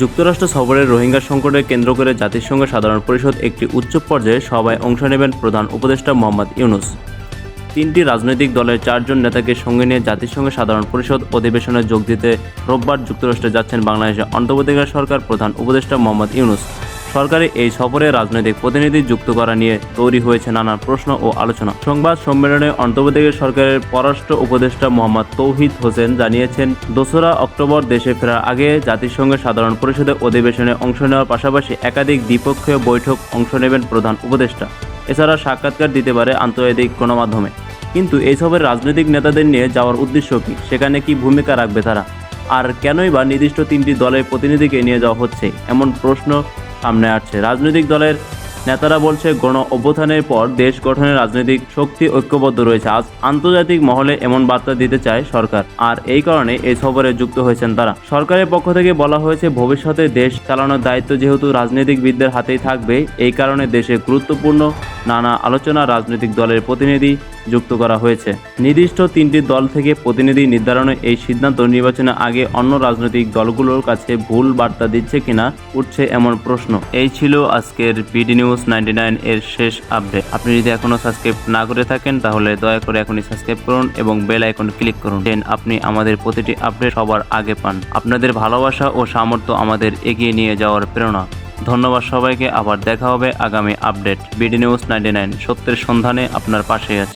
যুক্তরাষ্ট্র সফরের রোহিঙ্গা সংকটে কেন্দ্র করে জাতিসংঘ সাধারণ পরিষদ একটি উচ্চ পর্যায়ে সভায় অংশ নেবেন প্রধান উপদেষ্টা মোহাম্মদ ইউনূস। তিনটি রাজনৈতিক দলের 4 জন নেতাকে সঙ্গে নিয়ে জাতিসংঘ সাধারণ পরিষদ অধিবেশনে যোগ দিতে রোববার যুক্তরাষ্ট্রে যাচ্ছেন বাংলাদেশের অন্তর্বর্তীকালীন সরকার প্রধান উপদেষ্টা মোহাম্মদ ইউনূস। সরকারি এই সফরে রাজনৈতিক প্রতিনিধি যুক্ত করা নিয়ে তৈরি হয়েছে নানা প্রশ্ন ও আলোচনা। সংবাদ সম্মেলনে অন্তর্বর্তীকালীন সরকারের পররাষ্ট্র উপদেষ্টা মোহাম্মদ তৌহিদ হোসেন জানিয়েছেন, 2রা অক্টোবর দেশে ফেরার আগে জাতিসংঘের সাধারণ পরিষদের অধিবেশনে অংশ নেওয়ার পাশাপাশি একাধিক দ্বিপক্ষীয় বৈঠক অংশ নেবেন প্রধান উপদেষ্টা। এছাড়া সাক্ষাৎকার দিতে পারে আন্তর্জাতিক গণমাধ্যমে। কিন্তু এই সফরে রাজনৈতিক নেতাদের নিয়ে যাওয়ার উদ্দেশ্য কী? সেখানে কি ভূমিকা রাখবে তারা? আর কেনই বা নির্দিষ্ট 3টি দলের প্রতিনিধিকে নিয়ে যাওয়া হচ্ছে, এমন প্রশ্ন সামনে আসছে। রাজনৈতিক দলের নেতারা বলছে, গণ অভ্যুত্থানের পর দেশ গঠনের রাজনৈতিক শক্তি ঐক্যবদ্ধ রয়েছে। আজ আন্তর্জাতিক মহলে এমন বার্তা দিতে চায় সরকার, আর এই কারণে এই সফরে যুক্ত হয়েছেন তারা। সরকারের পক্ষ থেকে বলা হয়েছে, ভবিষ্যতে দেশ চালানোর দায়িত্ব যেহেতু রাজনীতিবিদদের হাতেই থাকবে, এই কারণে দেশে গুরুত্বপূর্ণ নানা আলোচনা রাজনৈতিক দলের প্রতিনিধি যুক্ত করা হয়েছে। নির্দিষ্ট 3টি দল থেকে প্রতিনিধি নির্ধারণে এই সিদ্ধান্ত নির্বাচনের আগে অন্য রাজনৈতিক দলগুলোর কাছে ভুল বার্তা দিচ্ছে কিনা উঠছে এমন প্রশ্ন। এই ছিল আজকের বিডি নিউজ 99 এর শেষ আপডেট। আপনি যদি এখনো সাবস্ক্রাইব না করে থাকেন তাহলে দয়া করে এখনই সাবস্ক্রাইব করুন এবং বেল আইকন ক্লিক করুন, দেন আপনি আমাদের প্রতিটি আপডেট সবার আগে পান। আপনাদের ভালোবাসা ও সামর্থ্য আমাদের এগিয়ে নিয়ে যাওয়ার প্রেরণা। ধন্যবাদ সবাইকে। আবার দেখা হবে আগামী আপডেট। বিডি নিউজ 99 সত্যের সন্ধানে আপনার পাশে আছে।